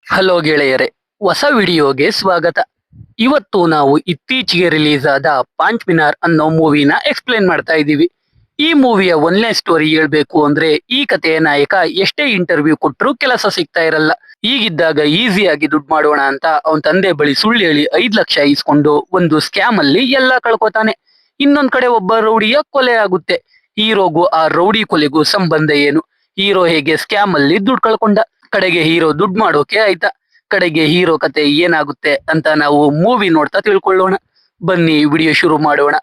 Hello ಗೆಳೆಯರೆ, ಹೊಸ ವಿಡಿಯೋಗೆ ಸ್ವಾಗತ. ಇವತ್ತು ನಾವು ಇತ್ತೀಚೆಗೆ ರಿಲೀಸ್ ಆದ ಪಾಂಚ್ ಮಿನಾರ್ ಅನ್ನೋ ಮೂವಿನ ಎಕ್ಸ್ಪ್ಲೇನ್ ಮಾಡ್ತಾ ಇದ್ದೀವಿ. ಈ ಮೂವಿಯ ಒಂದನೇ ಸ್ಟೋರಿ ಹೇಳ್ಬೇಕು ಅಂದ್ರೆ, ಈ ಕಥೆಯ ನಾಯಕ ಎಷ್ಟೇ ಇಂಟರ್ವ್ಯೂ ಕೊಟ್ಟರು ಕೆಲಸ ಸಿಗ್ತಾ ಇರಲ್ಲ. ಹೀಗಿದ್ದಾಗ ಈಸಿಯಾಗಿ ದುಡ್ಡು ಮಾಡೋಣ ಅಂತ ಅವನ ತಂದೆ ಬಳಿ ಸುಳ್ಳು ಹೇಳಿ 5 ಲಕ್ಷ ಇಸ್ಕೊಂಡು ಒಂದು ಸ್ಕ್ಯಾಮ್ ಅಲ್ಲಿ ಎಲ್ಲ ಕಳ್ಕೊತಾನೆ. ಇನ್ನೊಂದ್ ಕಡೆ ಒಬ್ಬ ರೌಡಿಯ ಕೊಲೆ ಆಗುತ್ತೆ. ಹೀರೋಗೂ ಆ ರೌಡಿ ಕೊಲೆಗೂ ಸಂಬಂಧ ಏನು? ಹೀರೋ ಹೇಗೆ ಸ್ಕ್ಯಾಮ್ ಅಲ್ಲಿ ದುಡ್ಡು ಕಳ್ಕೊಂಡ? ಕಡೆಗೆ ಹೀರೋ ದುಡ್ಡು ಮಾಡೋಕೆ ಆಯ್ತಾ? ಕಡೆಗೆ ಹೀರೋ ಕತೆ ಏನಾಗುತ್ತೆ ಅಂತ ನಾವು ಮೂವಿ ನೋಡ್ತಾ ತಿಳ್ಕೊಳ್ಳೋಣ. ಬನ್ನಿ ವಿಡಿಯೋ ಶುರು ಮಾಡೋಣ.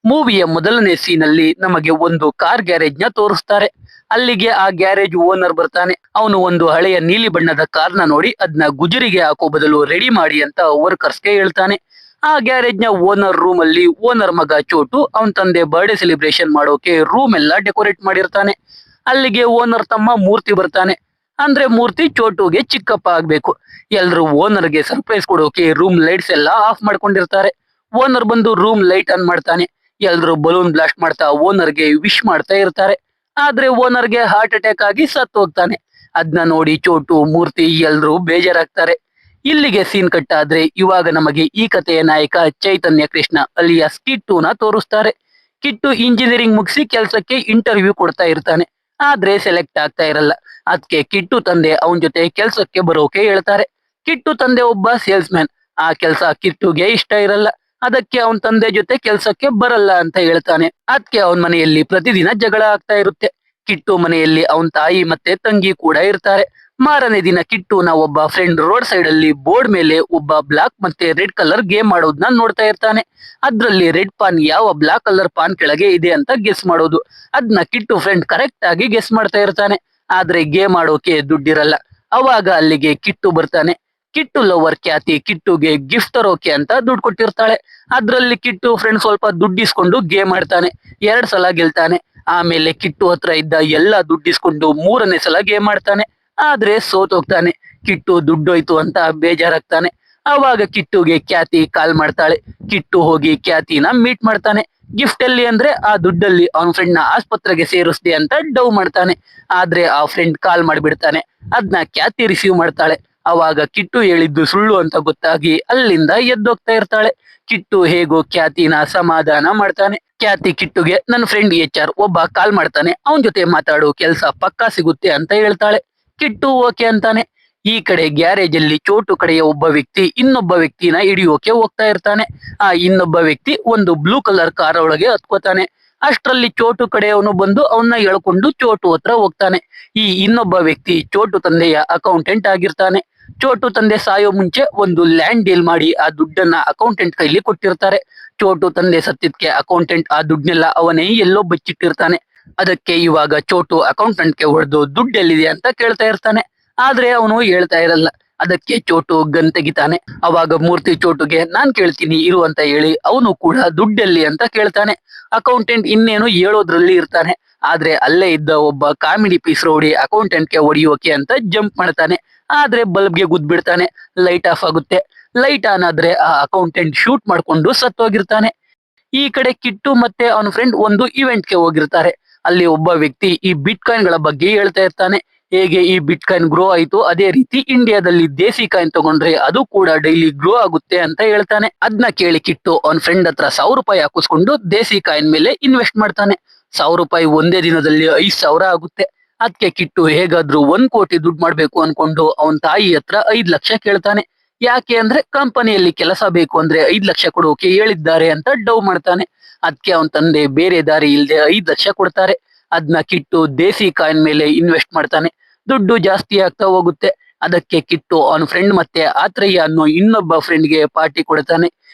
ಮೂವಿಯ ಮೊದಲನೇ ಸೀನ್ ಅಲ್ಲಿ ನಮಗೆ ಒಂದು ಕಾರ್ ಗ್ಯಾರೇಜ್ ನ ತೋರಿಸ್ತಾರೆ. ಅಲ್ಲಿಗೆ ಆ ಗ್ಯಾರೇಜ್ ಓನರ್ ಬರ್ತಾನೆ. ಅವನು ಒಂದು ಹಳೆಯ ನೀಲಿ ಬಣ್ಣದ ಕಾರ್ನ ನೋಡಿ ಅದನ್ನ ಗುಜರಿಗೆ ಹಾಕೋ ಬದಲು ರೆಡಿ ಮಾಡಿ ಅಂತ ವರ್ಕರ್ಸ್ಗೆ ಹೇಳ್ತಾನೆ. ಆ ಗ್ಯಾರೇಜ್ ನ ಓನರ್ ರೂಮ್ ಅಲ್ಲಿ ಓನರ್ ಮಗ ಚೋಟು ಅವನ ತಂದೆ ಬರ್ಡೇ ಸೆಲೆಬ್ರೇಷನ್ ಮಾಡೋಕೆ ರೂಮ್ ಎಲ್ಲ ಡೆಕೋರೇಟ್ ಮಾಡಿರ್ತಾನೆ. ಅಲ್ಲಿಗೆ ಓನರ್ ತಮ್ಮ ಮೂರ್ತಿ ಬರ್ತಾನೆ. ಅಂದ್ರೆ ಮೂರ್ತಿ ಚೋಟುಗೆ ಚಿಕ್ಕಪ್ಪ ಆಗ್ಬೇಕು. ಎಲ್ರು ಓನರ್ಗೆ ಸರ್ಪ್ರೈಸ್ ಕೊಡೋಕೆ ರೂಮ್ ಲೈಟ್ಸ್ ಎಲ್ಲ ಆಫ್ ಮಾಡ್ಕೊಂಡಿರ್ತಾರೆ. ಓನರ್ ಬಂದು ರೂಮ್ ಲೈಟ್ ಆನ್ ಮಾಡ್ತಾನೆ. ಎಲ್ರು ಬಲೂನ್ ಬ್ಲಾಸ್ಟ್ ಮಾಡ್ತಾ ಓನರ್ಗೆ ವಿಶ್ ಮಾಡ್ತಾ ಇರ್ತಾರೆ. ಆದ್ರೆ ಓನರ್ಗೆ ಹಾರ್ಟ್ ಅಟ್ಯಾಕ್ ಆಗಿ ಸತ್ತು ಹೋಗ್ತಾನೆ. ಅದನ್ನ ನೋಡಿ ಚೋಟು, ಮೂರ್ತಿ ಎಲ್ರು ಬೇಜಾರಾಗ್ತಾರೆ. ಇಲ್ಲಿಗೆ ಸೀನ್ ಕಟ್ ಆದ್ರೆ ಇವಾಗ ನಮಗೆ ಈ ಕಥೆಯ ನಾಯಕ ಚೈತನ್ಯ ಕೃಷ್ಣ ಅಲಿಯಾಸ್ ಕಿಟ್ಟುನ ತೋರಿಸ್ತಾರೆ. ಕಿಟ್ಟು ಇಂಜಿನಿಯರಿಂಗ್ ಮುಗಿಸಿ ಕೆಲಸಕ್ಕೆ ಇಂಟರ್ವ್ಯೂ ಕೊಡ್ತಾ ಇರ್ತಾನೆ. ಆದ್ರೆ ಸೆಲೆಕ್ಟ್ ಆಗ್ತಾ ಇರಲ್ಲ. ಅದಕ್ಕೆ ಕಿಟ್ಟು ತಂದೆ ಅವನ ಜೊತೆ ಕೆಲ್ಸಕ್ಕೆ ಬರೋಕೆ ಹೇಳ್ತಾರೆ. ಕಿಟ್ಟು ತಂದೆ ಒಬ್ಬ ಸೇಲ್ಸ್ ಮ್ಯಾನ್. ಆ ಕೆಲಸ ಕಿಟ್ಟುಗೆ ಇಷ್ಟ ಇರಲ್ಲ. ಅದಕ್ಕೆ ಅವನ ತಂದೆ ಜೊತೆ ಕೆಲ್ಸಕ್ಕೆ ಬರಲ್ಲ ಅಂತ ಹೇಳ್ತಾನೆ. ಅದಕ್ಕೆ ಅವನ ಮನೆಯಲ್ಲಿ ಪ್ರತಿದಿನ ಜಗಳ ಆಗ್ತಾ ಇರುತ್ತೆ. ಕಿಟ್ಟು ಮನೆಯಲ್ಲಿ ಅವನ ತಾಯಿ ಮತ್ತೆ ತಂಗಿ ಕೂಡ ಇರ್ತಾರೆ. ಮಾರನೇ ದಿನ ಕಿಟ್ಟುನ ಒಬ್ಬ ಫ್ರೆಂಡ್ ರೋಡ್ ಸೈಡ್ ಅಲ್ಲಿ ಬೋರ್ಡ್ ಮೇಲೆ ಒಬ್ಬ ಬ್ಲಾಕ್ ಮತ್ತೆ ರೆಡ್ ಕಲರ್ ಗೇಮ್ ಮಾಡೋದನ್ನ ನೋಡ್ತಾ ಇರ್ತಾನೆ. ಅದ್ರಲ್ಲಿ ರೆಡ್ ಪಾನ್ ಯಾವ ಬ್ಲಾಕ್ ಕಲರ್ ಪಾನ್ ಕೆಳಗೆ ಇದೆ ಅಂತ ಗೆಸ್ ಮಾಡೋದು. ಅದನ್ನ ಕಿಟ್ಟು ಫ್ರೆಂಡ್ ಕರೆಕ್ಟ್ ಆಗಿ ಗೆಸ್ ಮಾಡ್ತಾ ಇರ್ತಾನೆ. ಆದ್ರೆ ಗೇಮ್ ಆಡೋಕೆ ದುಡ್ಡಿರಲ್ಲ. ಅವಾಗ ಅಲ್ಲಿಗೆ ಕಿಟ್ಟು ಬರ್ತಾನೆ. ಕಿಟ್ಟು ಲವರ್ ಖ್ಯಾತಿ ಕಿಟ್ಟುಗೆ ಗಿಫ್ಟ್ ತರೋಕೆ ಅಂತ ದುಡ್ಡು ಕೊಟ್ಟಿರ್ತಾಳೆ. ಅದ್ರಲ್ಲಿ ಕಿಟ್ಟು ಫ್ರೆಂಡ್ ಸ್ವಲ್ಪ ದುಡ್ಡಿಸ್ಕೊಂಡು ಗೇಮ್ ಆಡ್ತಾನೆ. 2 ಸಲ ಗೆಲ್ತಾನೆ. ಆಮೇಲೆ ಕಿಟ್ಟು ಹತ್ರ ಇದ್ದ ಎಲ್ಲ ದುಡ್ಡಿಸ್ಕೊಂಡು 3ನೇ ಸಲ ಗೇಮ್ ಆಡ್ತಾನೆ. ಆದ್ರೆ ಸೋತೋಗ್ತಾನೆ. ಕಿಟ್ಟು ದುಡ್ಡೋಯ್ತು ಅಂತ ಬೇಜಾರಾಗ್ತಾನೆ. ಅವಾಗ ಕಿಟ್ಟುಗೆ ಖ್ಯಾತಿ ಕಾಲ್ ಮಾಡ್ತಾಳೆ. ಕಿಟ್ಟು ಹೋಗಿ ಖ್ಯಾತಿನ ಮೀಟ್ ಮಾಡ್ತಾನೆ. ಗಿಫ್ಟ್ ಎಲ್ಲಿ ಅಂದ್ರೆ ಆ ದುಡ್ಡಲ್ಲಿ ಅವನ ಫ್ರೆಂಡ್ ನ ಆಸ್ಪತ್ರೆಗೆ ಸೇರಿಸ್ದೆ ಅಂತ ಡವ್ ಮಾಡ್ತಾನೆ. ಆದ್ರೆ ಆ ಫ್ರೆಂಡ್ ಕಾಲ್ ಮಾಡ್ಬಿಡ್ತಾನೆ. ಅದ್ನ ಖ್ಯಾತಿ ರಿಸೀವ್ ಮಾಡ್ತಾಳೆ. ಅವಾಗ ಕಿಟ್ಟು ಹೇಳಿದ್ದು ಸುಳ್ಳು ಅಂತ ಗೊತ್ತಾಗಿ ಅಲ್ಲಿಂದ ಎದ್ದೋಗ್ತಾ ಇರ್ತಾಳೆ. ಕಿಟ್ಟು ಹೇಗೋ ಖ್ಯಾತಿನ ಸಮಾಧಾನ ಮಾಡ್ತಾನೆ. ಖ್ಯಾತಿ ಕಿಟ್ಟುಗೆ ನನ್ನ ಫ್ರೆಂಡ್ HR ಒಬ್ಬ ಕಾಲ್ ಮಾಡ್ತಾನೆ, ಅವನ ಜೊತೆ ಮಾತಾಡೋ ಕೆಲ್ಸ ಪಕ್ಕಾ ಸಿಗುತ್ತೆ ಅಂತ ಹೇಳ್ತಾಳೆ. ಕಿಟ್ಟು ಓಕೆ ಅಂತಾನೆ. ಈ ಕಡೆ ಗ್ಯಾರೇಜ್ ಅಲ್ಲಿ ಚೋಟು ಕಡೆಯ ಒಬ್ಬ ವ್ಯಕ್ತಿ ಇನ್ನೊಬ್ಬ ವ್ಯಕ್ತಿನ ಹಿಡಿಯೋಕೆ ಹೋಗ್ತಾ ಇರ್ತಾನೆ. ಆ ಇನ್ನೊಬ್ಬ ವ್ಯಕ್ತಿ ಒಂದು ಬ್ಲೂ ಕಲರ್ ಕಾರ್ ಒಳಗೆ ಹತ್ಕೋತಾನೆ. ಅಷ್ಟರಲ್ಲಿ ಚೋಟು ಕಡೆಯವನು ಬಂದು ಅವನ್ನ ಎಳ್ಕೊಂಡು ಚೋಟು ಹತ್ರ ಹೋಗ್ತಾನೆ. ಈ ಇನ್ನೊಬ್ಬ ವ್ಯಕ್ತಿ ಚೋಟು ತಂದೆಯ ಅಕೌಂಟೆಂಟ್ ಆಗಿರ್ತಾನೆ. ಚೋಟು ತಂದೆ ಸಾಯೋ ಮುಂಚೆ ಒಂದು ಲ್ಯಾಂಡ್ ಡೀಲ್ ಮಾಡಿ ಆ ದುಡ್ಡನ್ನ ಅಕೌಂಟೆಂಟ್ ಕೈಲಿ ಕೊಟ್ಟಿರ್ತಾರೆ. ಚೋಟು ತಂದೆ ಸತ್ತಿದ್ಕೆ ಅಕೌಂಟೆಂಟ್ ಆ ದುಡ್ಡನ್ನೆಲ್ಲ ಅವನೇ ಎಲ್ಲೋ ಬಚ್ಚಿಟ್ಟಿರ್ತಾನೆ. ಅದಕ್ಕೆ ಇವಾಗ ಚೋಟು ಅಕೌಂಟೆಂಟ್ಗೆ ಹೊಡೆದು ದುಡ್ಡು ಎಲ್ಲಿದೆ ಅಂತ ಕೇಳ್ತಾ ಇರ್ತಾನೆ. ಆದ್ರೆ ಅವನು ಹೇಳ್ತಾ ಇರಲ್ಲ. ಅದಕ್ಕೆ ಚೋಟು ಗನ್ ತೆಗಿತಾನೆ. ಅವಾಗ ಮೂರ್ತಿ ಚೋಟುಗೆ ನಾನ್ ಕೇಳ್ತೀನಿ ಇರು ಅಂತ ಹೇಳಿ ಅವನು ಕೂಡ ದುಡ್ಡೆಲ್ಲಿ ಅಂತ ಕೇಳ್ತಾನೆ. ಅಕೌಂಟೆಂಟ್ ಇನ್ನೇನು ಹೇಳೋದ್ರಲ್ಲಿ ಇರ್ತಾನೆ. ಆದ್ರೆ ಅಲ್ಲೇ ಇದ್ದ ಒಬ್ಬ ಕಾಮಿಡಿ ಪೀಸ್ ರೌಡಿ ಅಕೌಂಟೆಂಟ್ಗೆ ಹೊಡಿಯೋಕೆ ಅಂತ ಜಂಪ್ ಮಾಡ್ತಾನೆ. ಆದ್ರೆ ಬಲ್ಬ್ಗೆ ಗುದ್ಬಿಡ್ತಾನೆ. ಲೈಟ್ ಆಫ್ ಆಗುತ್ತೆ. ಲೈಟ್ ಆನ್ ಆದ್ರೆ ಆ ಅಕೌಂಟೆಂಟ್ ಶೂಟ್ ಮಾಡ್ಕೊಂಡು ಸತ್ತೋಗಿರ್ತಾನೆ. ಈ ಕಡೆ ಕಿಟ್ಟು ಮತ್ತೆ ಅವನ ಫ್ರೆಂಡ್ ಒಂದು ಇವೆಂಟ್ಗೆ ಹೋಗಿರ್ತಾರೆ. ಅಲ್ಲಿ ಒಬ್ಬ ವ್ಯಕ್ತಿ ಈ ಬಿಟ್ ಕಾಯಿನ್ ಗಳ ಬಗ್ಗೆ ಹೇಳ್ತಾ ಇರ್ತಾನೆ. ಹೇಗೆ ಈ ಬಿಟ್ ಕಾಯಿನ್ ಗ್ರೋ ಆಯ್ತು ಅದೇ ರೀತಿ ಇಂಡಿಯಾದಲ್ಲಿ ದೇಸಿ ಕಾಯಿನ್ ತಗೊಂಡ್ರೆ ಅದು ಕೂಡ ಡೈಲಿ ಗ್ರೋ ಆಗುತ್ತೆ ಅಂತ ಹೇಳ್ತಾನೆ. ಅದನ್ನ ಕೇಳಿ ಕಿಟ್ಟು ಅವನ ಫ್ರೆಂಡ್ ಹತ್ರ 1000 ರೂಪಾಯಿ ಹಾಕಿಸ್ಕೊಂಡು ದೇಸಿ ಕಾಯಿನ್ ಮೇಲೆ ಇನ್ವೆಸ್ಟ್ ಮಾಡ್ತಾನೆ. 1000 ರೂಪಾಯಿ ಒಂದೇ ದಿನದಲ್ಲಿ 5,000 ಆಗುತ್ತೆ. ಅದಕ್ಕೆ ಕಿಟ್ಟು ಹೇಗಾದ್ರೂ 1 ಕೋಟಿ ದುಡ್ಡು ಮಾಡ್ಬೇಕು ಅನ್ಕೊಂಡು ಅವನ ತಾಯಿ ಹತ್ರ 5 ಲಕ್ಷ ಕೇಳ್ತಾನೆ. ಯಾಕೆ ಅಂದ್ರೆ ಕಂಪನಿಯಲ್ಲಿ ಕೆಲಸ ಬೇಕು ಅಂದ್ರೆ 5 ಲಕ್ಷ ಕೊಡೋಕೆ ಹೇಳಿದ್ದಾರೆ ಅಂತ ಡವ್ ಮಾಡ್ತಾನೆ. ಅದಕ್ಕೆ ಅವನ ತಂದೆ ಬೇರೆ ದಾರಿ ಇಲ್ಲದೆ 5 ಲಕ್ಷ ಕೊಡ್ತಾರೆ. ಅದನ್ನ ಕಿಟ್ಟು ದೇಸಿ ಕಾಯಿನ್ ಮೇಲೆ ಇನ್ವೆಸ್ಟ್ ಮಾಡ್ತಾನೆ. ದುಡ್ಡು ಜಾಸ್ತಿ ಆಗ್ತಾ ಹೋಗುತ್ತೆ. ಅದಕ್ಕೆ ಕಿಟ್ಟು ಅವನ ಫ್ರೆಂಡ್ ಮತ್ತೆ ಆತ್ರಯ್ಯ ಅನ್ನೋ ಇನ್ನೊಬ್ಬ ಫ್ರೆಂಡ್ಗೆ ಪಾರ್ಟಿ ಕೊಡ್ತಾನೆ.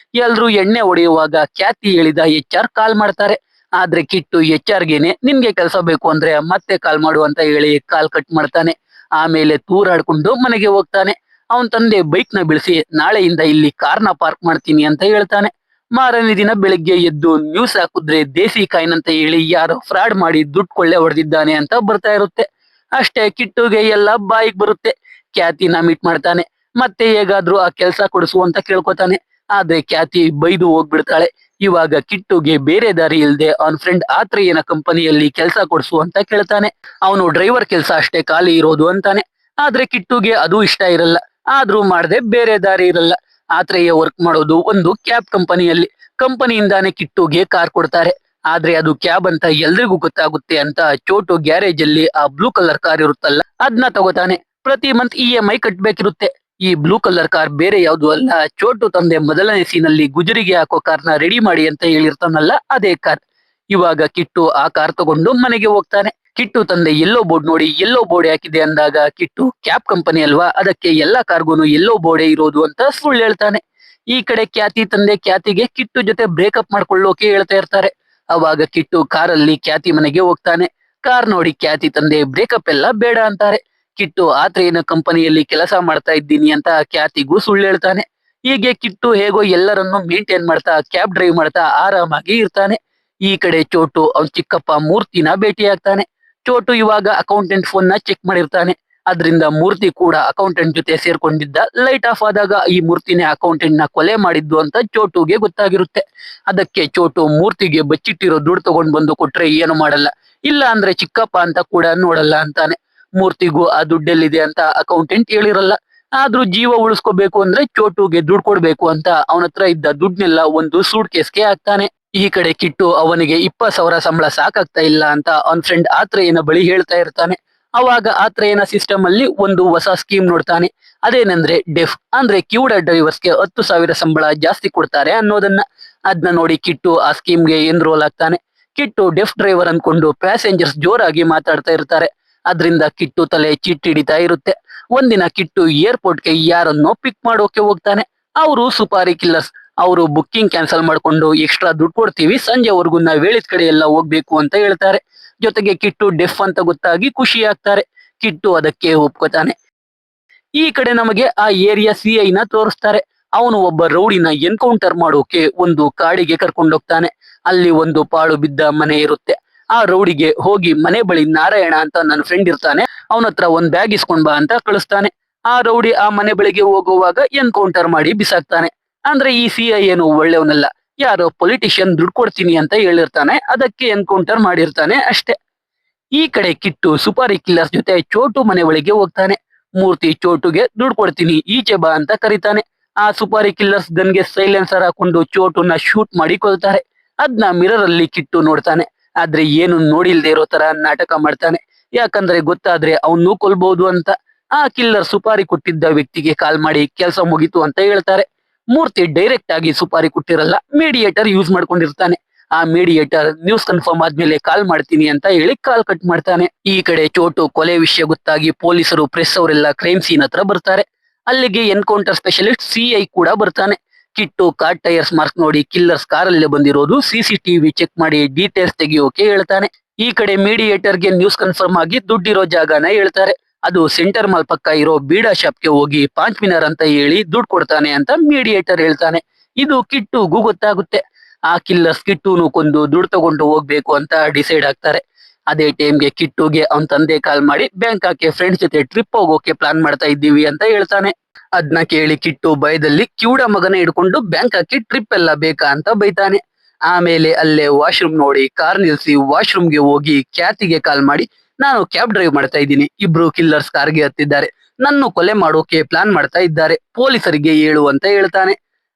ಎಲ್ರು ಎಣ್ಣೆ ಹೊಡೆಯುವಾಗ ಖ್ಯಾತಿ ಹೇಳಿದ HR ಕಾಲ್ ಮಾಡ್ತಾರೆ. ಆದ್ರೆ ಕಿಟ್ಟು HR ಗೆನೆ ನಿನ್ಗೆ ಕೆಲಸ ಬೇಕು ಅಂದ್ರೆ ಮತ್ತೆ ಕಾಲ್ ಮಾಡು ಅಂತ ಹೇಳಿ ಕಾಲ್ ಕಟ್ ಮಾಡ್ತಾನೆ. ಆಮೇಲೆ ತೂರಾಡ್ಕೊಂಡು ಮನೆಗೆ ಹೋಗ್ತಾನೆ. ಅವನ್ ತಂದೆ ಬೈಕ್ ನ ಬಿಡಿಸಿ ನಾಳೆಯಿಂದ ಇಲ್ಲಿ ಕಾರ್ನ ಪಾರ್ಕ್ ಮಾಡ್ತೀನಿ ಅಂತ ಹೇಳ್ತಾನೆ. ಮಾರನೇ ದಿನ ಬೆಳಿಗ್ಗೆ ಎದ್ದು ನ್ಯೂಸ್ ಹಾಕಿದ್ರೆ ದೇಸಿ ಕಾಯಿನ್ ಅಂತ ಹೇಳಿ ಯಾರೋ ಫ್ರಾಡ್ ಮಾಡಿ ದುಡ್ಡು ಕೊಳ್ಳೆ ಹೊಡೆದಿದ್ದಾನೆ ಅಂತ ಬರ್ತಾ ಇರುತ್ತೆ. ಅಷ್ಟೇ ಕಿಟ್ಟುಗೆ ಎಲ್ಲ ಬಾಯಿಗೆ ಬರುತ್ತೆ. ಖ್ಯಾತಿನ ಮೀಟ್ ಮಾಡ್ತಾನೆ. ಮತ್ತೆ ಹೇಗಾದ್ರೂ ಆ ಕೆಲ್ಸ ಕೊಡಿಸು ಅಂತ ಕೇಳ್ಕೊತಾನೆ. ಆದ್ರೆ ಖ್ಯಾತಿ ಬೈದು ಹೋಗ್ಬಿಡ್ತಾಳೆ. ಇವಾಗ ಕಿಟ್ಟುಗೆ ಬೇರೆ ದಾರಿ ಇಲ್ದೆ ಅವನ್ ಫ್ರೆಂಡ್ ಆತ್ರೇಯನ ಕಂಪನಿಯಲ್ಲಿ ಕೆಲಸ ಕೊಡಿಸು ಅಂತ ಕೇಳ್ತಾನೆ. ಅವನು ಡ್ರೈವರ್ ಕೆಲಸ ಅಷ್ಟೇ ಖಾಲಿ ಇರೋದು ಅಂತಾನೆ. ಆದ್ರೆ ಕಿಟ್ಟುಗೆ ಅದು ಇಷ್ಟ ಇರಲ್ಲ. ಆದ್ರೂ ಮಾಡದೆ ಬೇರೆ ದಾರಿ ಇರಲ್ಲ. ಆತ್ರೇಯ ವರ್ಕ್ ಮಾಡೋದು ಒಂದು ಕ್ಯಾಬ್ ಕಂಪನಿಯಲ್ಲಿ. ಕಂಪನಿಯಿಂದಾನೇ ಕಿಟ್ಟುಗೆ ಕಾರ್ ಕೊಡ್ತಾರೆ. ಆದ್ರೆ ಅದು ಕ್ಯಾಬ್ ಅಂತ ಎಲ್ರಿಗೂ ಗೊತ್ತಾಗುತ್ತೆ ಅಂತ ಚೋಟು ಗ್ಯಾರೇಜ್ ಅಲ್ಲಿ ಆ ಬ್ಲೂ ಕಲರ್ ಕಾರ್ ಇರುತ್ತಲ್ಲ ಅದನ್ನ ತಗೋತಾನೆ. ಪ್ರತಿ ಮಂತ್ EMI ಕಟ್ಬೇಕಿರುತ್ತೆ. ಈ ಬ್ಲೂ ಕಲರ್ ಕಾರ್ ಬೇರೆ ಯಾವ್ದು ಅಲ್ಲ, ಚೋಟು ತಂದೆ ಮೊದಲನೇ ಸೀನಲ್ಲಿ ಗುಜರಿಗೆ ಹಾಕೋ ಕಾರ್ನ ರೆಡಿ ಮಾಡಿ ಅಂತ ಹೇಳಿರ್ತಾನಲ್ಲ ಅದೇ ಕಾರ್. ಇವಾಗ ಕಿಟ್ಟು ಆ ಕಾರ್ ತಗೊಂಡು ಮನೆಗೆ ಹೋಗ್ತಾನೆ. ಕಿಟ್ಟು ತಂದೆ ಯೆಲ್ಲೋ ಬೋರ್ಡ್ ನೋಡಿ ಯೆಲ್ಲೋ ಬೋರ್ಡ್ ಹಾಕಿದೆ ಅಂದಾಗ ಕಿಟ್ಟು ಕ್ಯಾಬ್ ಕಂಪನಿ ಅಲ್ವಾ, ಅದಕ್ಕೆ ಎಲ್ಲಾ ಕಾರ್ಗೂನು ಯೆಲ್ಲೋ ಬೋರ್ಡೇ ಇರೋದು ಅಂತ ಸುಳ್ಳು ಹೇಳ್ತಾನೆ. ಈ ಕಡೆ ಖ್ಯಾತಿ ತಂದೆ ಖ್ಯಾತಿಗೆ ಕಿಟ್ಟು ಜೊತೆ ಬ್ರೇಕಪ್ ಮಾಡ್ಕೊಳ್ಳೋಕೆ ಹೇಳ್ತಾ ಇರ್ತಾರೆ. ಅವಾಗ ಕಿಟ್ಟು ಕಾರಲ್ಲಿ ಖ್ಯಾತಿ ಮನೆಗೆ ಹೋಗ್ತಾನೆ. ಕಾರ್ ನೋಡಿ ಖ್ಯಾತಿ ತಂದೆ ಬ್ರೇಕಪ್ ಎಲ್ಲ ಬೇಡ ಅಂತಾರೆ. ಕಿಟ್ಟು ಆತ್ರೇಯನ ಕಂಪನಿಯಲ್ಲಿ ಕೆಲಸ ಮಾಡ್ತಾ ಇದ್ದೀನಿ ಅಂತ ಖ್ಯಾತಿಗೂ ಸುಳ್ಳು ಹೇಳ್ತಾನೆ. ಹೀಗೆ ಕಿಟ್ಟು ಹೇಗೋ ಎಲ್ಲರನ್ನು ಮೇಂಟೈನ್ ಮಾಡ್ತಾ ಕ್ಯಾಬ್ ಡ್ರೈವ್ ಮಾಡ್ತಾ ಆರಾಮಾಗಿ ಇರ್ತಾನೆ. ಈ ಕಡೆ ಚೋಟು ಅವನ್ ಚಿಕ್ಕಪ್ಪ ಮೂರ್ತಿನ ಭೇಟಿ ಆಗ್ತಾನೆ. ಚೋಟು ಇವಾಗ ಅಕೌಂಟೆಂಟ್ ಫೋನ್ ನ ಚೆಕ್ ಮಾಡಿರ್ತಾನೆ. ಅದ್ರಿಂದ ಮೂರ್ತಿ ಕೂಡ ಅಕೌಂಟೆಂಟ್ ಜೊತೆ ಸೇರ್ಕೊಂಡಿದ್ದ. ಲೈಟ್ ಆಫ್ ಆದಾಗ ಈ ಮೂರ್ತಿನೇ ಅಕೌಂಟೆಂಟ್ ನ ಕೊಲೆ ಮಾಡಿದ್ದು ಅಂತ ಚೋಟುಗೆ ಗೊತ್ತಾಗಿರುತ್ತೆ. ಅದಕ್ಕೆ ಚೋಟು ಮೂರ್ತಿಗೆ ಬಚ್ಚಿಟ್ಟಿರೋ ದುಡ್ಡು ತಗೊಂಡ್ ಬಂದು ಕೊಟ್ರೆ ಏನು ಮಾಡಲ್ಲ, ಇಲ್ಲ ಅಂದ್ರೆ ಚಿಕ್ಕಪ್ಪ ಅಂತ ಕೂಡ ನೋಡಲ್ಲ ಅಂತಾನೆ. ಮೂರ್ತಿಗೂ ಆ ದುಡ್ಡೆಲ್ಲಿದೆ ಅಂತ ಅಕೌಂಟೆಂಟ್ ಹೇಳಿರಲ್ಲ. ಆದ್ರೂ ಜೀವ ಉಳಿಸ್ಕೋಬೇಕು ಅಂದ್ರೆ ಚೋಟುಗೆ ದುಡ್ಡು ಕೊಡ್ಬೇಕು ಅಂತ ಅವನ ಹತ್ರ ಇದ್ದ ದುಡ್ಡನ್ನೆಲ್ಲ ಒಂದು ಸೂಟ್ ಕೇಸ್ಗೆ ಹಾಕ್ತಾನೆ. ಈ ಕಡೆ ಕಿಟ್ಟು ಅವನಿಗೆ 20,000 ಸಂಬಳ ಸಾಕಾಗ್ತಾ ಇಲ್ಲ ಅಂತ ಅವನ್ ಫ್ರೆಂಡ್ ಆತ್ರೇಯನ ಬಳಿ ಹೇಳ್ತಾ ಇರ್ತಾನೆ. ಅವಾಗ ಆತ್ರೇಯನ ಸಿಸ್ಟಮ್ ಅಲ್ಲಿ ಒಂದು ಹೊಸ ಸ್ಕೀಮ್ ನೋಡ್ತಾನೆ. ಅದೇನಂದ್ರೆ ಡೆಫ್ ಅಂದ್ರೆ ಕಿವುಡ ಡ್ರೈವರ್ಸ್ಗೆ 10,000 ಸಂಬಳ ಜಾಸ್ತಿ ಕೊಡ್ತಾರೆ ಅನ್ನೋದನ್ನ. ಅದನ್ನ ನೋಡಿ ಕಿಟ್ಟು ಆ ಸ್ಕೀಮ್ಗೆ ಎನ್ರೋಲ್ ಆಗ್ತಾನೆ. ಕಿಟ್ಟು ಡೆಫ್ ಡ್ರೈವರ್ ಅನ್ಕೊಂಡು ಪ್ಯಾಸೆಂಜರ್ಸ್ ಜೋರಾಗಿ ಮಾತಾಡ್ತಾ ಇರ್ತಾರೆ. ಅದ್ರಿಂದ ಕಿಟ್ಟು ತಲೆ ಚಿಟ್ಟಿಡಿತಾ ಇರುತ್ತೆ. ಒಂದಿನ ಕಿಟ್ಟು ಏರ್ಪೋರ್ಟ್ಗೆ ಯಾರನ್ನೋ ಪಿಕ್ ಮಾಡೋಕೆ ಹೋಗ್ತಾನೆ. ಅವರು ಸುಪಾರಿ ಕಿಲ್ಲರ್ಸ್. ಅವರು ಬುಕ್ಕಿಂಗ್ ಕ್ಯಾನ್ಸಲ್ ಮಾಡ್ಕೊಂಡು ಎಕ್ಸ್ಟ್ರಾ ದುಡ್ಡು ಕೊಡ್ತೀವಿ, ಸಂಜೆವರೆಗೂ ನಾವ್ ಹೇಳಿದ ಕಡೆ ಎಲ್ಲ ಹೋಗ್ಬೇಕು ಅಂತ ಹೇಳ್ತಾರೆ. ಜೊತೆಗೆ ಕಿಟ್ಟು ಡೆಫ್ ಅಂತ ಗೊತ್ತಾಗಿ ಖುಷಿ ಆಗ್ತಾರೆ. ಕಿಟ್ಟು ಅದಕ್ಕೆ ಒಪ್ಕೋತಾನೆ. ಈ ಕಡೆ ನಮಗೆ ಆ ಏರಿಯಾ CI ನ ತೋರಿಸ್ತಾರೆ. ಅವನು ಒಬ್ಬ ರೌಡಿನ ಎನ್ಕೌಂಟರ್ ಮಾಡೋಕೆ ಒಂದು ಕಾಡಿಗೆ ಕರ್ಕೊಂಡೋಗ್ತಾನೆ. ಅಲ್ಲಿ ಒಂದು ಪಾಳು ಬಿದ್ದ ಮನೆ ಇರುತ್ತೆ. ಆ ರೌಡಿಗೆ ಹೋಗಿ ಮನೆ ಬಳಿ ನಾರಾಯಣ ಅಂತ ನನ್ನ ಫ್ರೆಂಡ್ ಇರ್ತಾನೆ, ಅವನ ಹತ್ರ ಒಂದ್ ಬ್ಯಾಗ್ ಇಸ್ಕೊಂಡ್ ಬಾ ಅಂತ ಕಳಿಸ್ತಾನೆ. ಆ ರೌಡಿ ಆ ಮನೆ ಬಳಿಗೆ ಹೋಗುವಾಗ ಎನ್ಕೌಂಟರ್ ಮಾಡಿ ಬಿಸಾಕ್ತಾನೆ. ಅಂದ್ರೆ ಈ CI ಏನು ಒಳ್ಳೆಯವನಲ್ಲ, ಯಾರೋ ಪೊಲಿಟಿಷಿಯನ್ ದುಡ್ಡು ಕೊಡ್ತೀನಿ ಅಂತ ಹೇಳಿರ್ತಾನೆ, ಅದಕ್ಕೆ ಎನ್ಕೌಂಟರ್ ಮಾಡಿರ್ತಾನೆ ಅಷ್ಟೇ. ಈ ಕಡೆ ಕಿಟ್ಟು ಸುಪಾರಿ ಕಿಲ್ಲರ್ಸ್ ಜೊತೆ ಚೋಟು ಮನೆ ಒಳಗೆ ಹೋಗ್ತಾನೆ. ಮೂರ್ತಿ ಚೋಟುಗೆ ದುಡ್ಡು ಕೊಡ್ತೀನಿ ಈಚೆ ಬಾ ಅಂತ ಕರೀತಾನೆ. ಆ ಸುಪಾರಿ ಕಿಲ್ಲರ್ಸ್ ಗನ್ಗೆ ಸೈಲೆನ್ಸರ್ ಹಾಕೊಂಡು ಚೋಟುನ ಶೂಟ್ ಮಾಡಿ ಕೊಲ್ತಾರೆ. ಅದ್ನ ಮಿರರ್ ಅಲ್ಲಿ ಕಿಟ್ಟು ನೋಡ್ತಾನೆ. ಆದ್ರೆ ಏನು ನೋಡಿಲ್ದೇ ಇರೋ ತರ ನಾಟಕ ಮಾಡ್ತಾನೆ. ಯಾಕಂದ್ರೆ ಗೊತ್ತಾದ್ರೆ ಅವನು ಕೊಲ್ಬಹುದು ಅಂತ. ಆ ಕಿಲ್ಲರ್ ಸುಪಾರಿ ಕೊಟ್ಟಿದ್ದ ವ್ಯಕ್ತಿಗೆ ಕಾಲ್ ಮಾಡಿ ಕೆಲಸ ಮುಗೀತು ಅಂತ ಹೇಳ್ತಾರೆ. ಮೂರ್ತಿ ಡೈರೆಕ್ಟ್ ಆಗಿ ಸುಪಾರಿ ಕೊಟ್ಟಿರಲ್ಲ, ಮೀಡಿಯೇಟರ್ ಯೂಸ್ ಮಾಡ್ಕೊಂಡಿರ್ತಾನೆ. ಆ ಮೀಡಿಯೇಟರ್ ನ್ಯೂಸ್ ಕನ್ಫರ್ಮ್ ಆದ್ಮೇಲೆ ಕಾಲ್ ಮಾಡ್ತೀನಿ ಅಂತ ಹೇಳಿ ಕಾಲ್ ಕಟ್ ಮಾಡ್ತಾನೆ. ಈ ಕಡೆ ಚೋಟು ಕೊಲೆ ವಿಷಯ ಗೊತ್ತಾಗಿ ಪೊಲೀಸರು ಪ್ರೆಸ್ ಅವರೆಲ್ಲ ಕ್ರೈಮ್ ಸೀನ್ ಹತ್ರ ಬರ್ತಾರೆ. ಅಲ್ಲಿಗೆ ಎನ್ಕೌಂಟರ್ ಸ್ಪೆಷಲಿಸ್ಟ್ CI ಕೂಡ ಬರ್ತಾನೆ. ಕಿಟ್ಟು ಕಾರ್ ಟೈರ್ಸ್ ಮಾರ್ಕ್ ನೋಡಿ ಕಿಲ್ಲರ್ಸ್ ಕಾರಲ್ಲೇ ಬಂದಿರೋದು CCTV ಚೆಕ್ ಮಾಡಿ ಡೀಟೇಲ್ಸ್ ತೆಗಿಯೋಕೆ ಹೇಳ್ತಾನೆ. ಈ ಕಡೆ ಮೀಡಿಯೇಟರ್ಗೆ ನ್ಯೂಸ್ ಕನ್ಫರ್ಮ್ ಆಗಿ ದುಡ್ಡಿರೋ ಜಾಗನ ಹೇಳ್ತಾರೆ. ಅದು ಸೆಂಟರ್ ಮಾಲ್ ಪಕ್ಕ ಇರೋ ಬೀಡಾ ಶಾಪ್ಗೆ ಹೋಗಿ ಪಾಂಚ್ ಮಿನಾರ್ ಅಂತ ಹೇಳಿ ದುಡ್ಡು ಕೊಡ್ತಾನೆ ಅಂತ ಮೀಡಿಯೇಟರ್ ಹೇಳ್ತಾನೆ. ಇದು ಕಿಟ್ಟುಗೂ ಗೊತ್ತಾಗುತ್ತೆ. ಆ ಕಿಲ್ಲರ್ಸ್ ಕಿಟ್ಟುನು ಕೊಂದು ದುಡ್ಡು ತಗೊಂಡು ಹೋಗ್ಬೇಕು ಅಂತ ಡಿಸೈಡ್ ಆಗ್ತಾರೆ. ಅದೇ ಟೈಮ್ಗೆ ಕಿಟ್ಟುಗೆ ಅವನ್ ತಂದೆ ಕಾಲ್ ಮಾಡಿ ಬ್ಯಾಂಕಾಕ್ಗೆ ಫ್ರೆಂಡ್ಸ್ ಜೊತೆ ಟ್ರಿಪ್ ಹೋಗೋಕೆ ಪ್ಲಾನ್ ಮಾಡ್ತಾ ಇದ್ದೀವಿ ಅಂತ ಹೇಳ್ತಾನೆ. ಅದ್ನ ಕೇಳಿ ಕಿಟ್ಟು ಭಯದಲ್ಲಿ ಕಿವುಡ ಮಗನ ಹಿಡ್ಕೊಂಡು ಬ್ಯಾಂಕಾಕ್ಗೆ ಟ್ರಿಪ್ ಎಲ್ಲ ಬೇಕಾ ಅಂತ ಬೈತಾನೆ. ಆಮೇಲೆ ಅಲ್ಲೇ ವಾಶ್ರೂಮ್ ನೋಡಿ ಕಾರ್ ನಿಲ್ಸಿ ವಾಶ್ರೂಮ್ಗೆ ಹೋಗಿ ಖ್ಯಾತಿಗೆ ಕಾಲ್ ಮಾಡಿ, ನಾನು ಕ್ಯಾಬ್ ಡ್ರೈವ್ ಮಾಡ್ತಾ ಇದ್ದೀನಿ, ಇಬ್ರು ಕಿಲ್ಲರ್ಸ್ ಕಾರ್ಗೆ ಹತ್ತಿದ್ದಾರೆ, ನನ್ನ ಕೊಲೆ ಮಾಡೋಕೆ ಪ್ಲಾನ್ ಮಾಡ್ತಾ ಇದ್ದಾರೆ, ಪೊಲೀಸರಿಗೆ ಹೇಳು ಅಂತ ಹೇಳ್ತಾನೆ.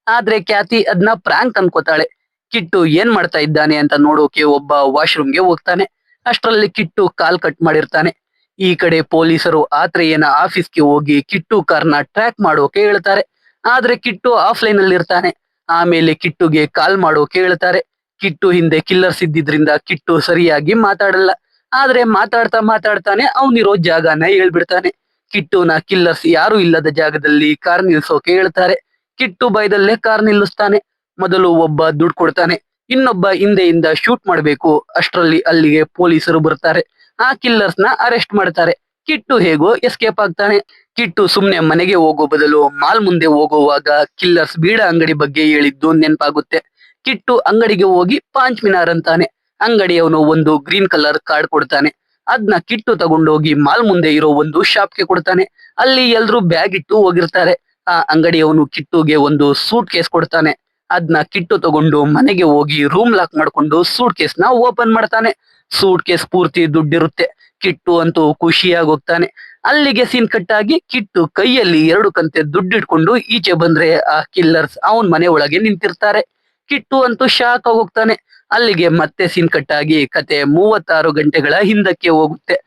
ಆದ್ರೆ ಖ್ಯಾತಿ ಅದನ್ನ ಪ್ರಾಂಕ್ ಅನ್ಕೋತಾಳೆ. ಕಿಟ್ಟು ಏನ್ ಮಾಡ್ತಾ ಇದ್ದಾನೆ ಅಂತ ನೋಡೋಕೆ ಒಬ್ಬ ವಾಶ್ರೂಮ್ಗೆ ಹೋಗ್ತಾನೆ. ಅಷ್ಟರಲ್ಲಿ ಕಿಟ್ಟು ಕಾಲ್ ಕಟ್ ಮಾಡಿರ್ತಾನೆ. ಈ ಕಡೆ ಪೊಲೀಸರು ಆತ್ರೇಯನ ಆಫೀಸ್ಗೆ ಹೋಗಿ ಕಿಟ್ಟು ಕಾರ್ನ ಟ್ರ್ಯಾಕ್ ಮಾಡೋಕೆ ಹೇಳ್ತಾರೆ. ಆದ್ರೆ ಕಿಟ್ಟು ಆಫ್ಲೈನ್ ಅಲ್ಲಿ ಇರ್ತಾನೆ. ಆಮೇಲೆ ಕಿಟ್ಟುಗೆ ಕಾಲ್ ಮಾಡೋಕೆ ಹೇಳ್ತಾರೆ. ಕಿಟ್ಟು ಹಿಂದೆ ಕಿಲ್ಲರ್ಸ್ ಇದ್ದಿದ್ರಿಂದ ಕಿಟ್ಟು ಸರಿಯಾಗಿ ಮಾತಾಡಲ್ಲ. ಆದ್ರೆ ಮಾತಾಡ್ತಾ ಮಾತಾಡ್ತಾನೆ ಅವನಿರೋ ಜಾಗನ ಹೇಳ್ಬಿಡ್ತಾನೆ. ಕಿಟ್ಟುನ ಕಿಲ್ಲರ್ಸ್ ಯಾರು ಇಲ್ಲದ ಜಾಗದಲ್ಲಿ ಕಾರ್ ನಿಲ್ಸೋಕೆ ಹೇಳ್ತಾರೆ. ಕಿಟ್ಟು ಭಯದಲ್ಲೇ ಕಾರ್ ನಿಲ್ಲಿಸ್ತಾನೆ. ಮೊದಲು ಒಬ್ಬ ದುಡ್ಡು ಕೊಡ್ತಾನೆ, ಇನ್ನೊಬ್ಬ ಹಿಂದೆಯಿಂದ ಶೂಟ್ ಮಾಡ್ಬೇಕು. ಅಷ್ಟರಲ್ಲಿ ಅಲ್ಲಿಗೆ ಪೊಲೀಸರು ಬರ್ತಾರೆ. ಆ ಕಿಲ್ಲರ್ಸ್ ನ ಅರೆಸ್ಟ್ ಮಾಡ್ತಾರೆ. ಕಿಟ್ಟು ಹೇಗೋ ಎಸ್ಕೇಪ್ ಆಗ್ತಾನೆ. ಕಿಟ್ಟು ಸುಮ್ನೆ ಮನೆಗೆ ಹೋಗೋ ಬದಲು ಮಾಲ್ ಮುಂದೆ ಹೋಗುವಾಗ ಕಿಲ್ಲರ್ಸ್ ಬೀಡಾ ಅಂಗಡಿ ಬಗ್ಗೆ ಹೇಳಿದ್ದು ನೆನಪಾಗುತ್ತೆ. ಕಿಟ್ಟು ಅಂಗಡಿಗೆ ಹೋಗಿ ಪಾಂಚ್ ಮಿನಾರ್ ಅಂತಾನೆ. ಅಂಗಡಿಯವನು ಒಂದು ಗ್ರೀನ್ ಕಲರ್ ಕಾರ್ಡ್ ಕೊಡ್ತಾನೆ. ಅದ್ನ ಕಿಟ್ಟು ತಗೊಂಡೋಗಿ ಮಾಲ್ ಮುಂದೆ ಇರೋ ಒಂದು ಶಾಪ್ಗೆ ಕೊಡ್ತಾನೆ. ಅಲ್ಲಿ ಎಲ್ರು ಬ್ಯಾಗ್ ಇಟ್ಟು ಹೋಗಿರ್ತಾರೆ. ಆ ಅಂಗಡಿಯವನು ಕಿಟ್ಟುಗೆ ಒಂದು ಸೂಟ್ ಕೇಸ್ ಕೊಡ್ತಾನೆ. ಅದ್ನ ಕಿಟ್ಟು ತಗೊಂಡು ಮನೆಗೆ ಹೋಗಿ ರೂಮ್ ಲಾಕ್ ಮಾಡ್ಕೊಂಡು ಸೂಟ್ ಕೇಸ್ ನ ಓಪನ್ ಮಾಡ್ತಾನೆ. ಸೂಟ್ ಕೇಸ್ ಪೂರ್ತಿ ದುಡ್ಡಿರುತ್ತೆ. ಕಿಟ್ಟು ಅಂತೂ ಖುಷಿಯಾಗಿ ಹೋಗ್ತಾನೆ. ಅಲ್ಲಿಗೆ ಸೀನ್ ಕಟ್ ಆಗಿ ಕಿಟ್ಟು ಕೈಯಲ್ಲಿ 2 ಕಂತೆ ದುಡ್ಡಿಡ್ಕೊಂಡು ಈಚೆ ಬಂದ್ರೆ ಆ ಕಿಲ್ಲರ್ಸ್ ಅವನ್ ಮನೆ ಒಳಗೆ ನಿಂತಿರ್ತಾರೆ. ಕಿಟ್ಟು ಅಂತೂ ಶಾಕ್ ಹೋಗ್ತಾನೆ. ಅಲ್ಲಿಗೆ ಮತ್ತೆ ಸೀನ್ ಕಟ್ ಆಗಿ ಕತೆ 36 ಗಂಟೆಗಳ ಹಿಂದಕ್ಕೆ ಹೋಗುತ್ತೆ.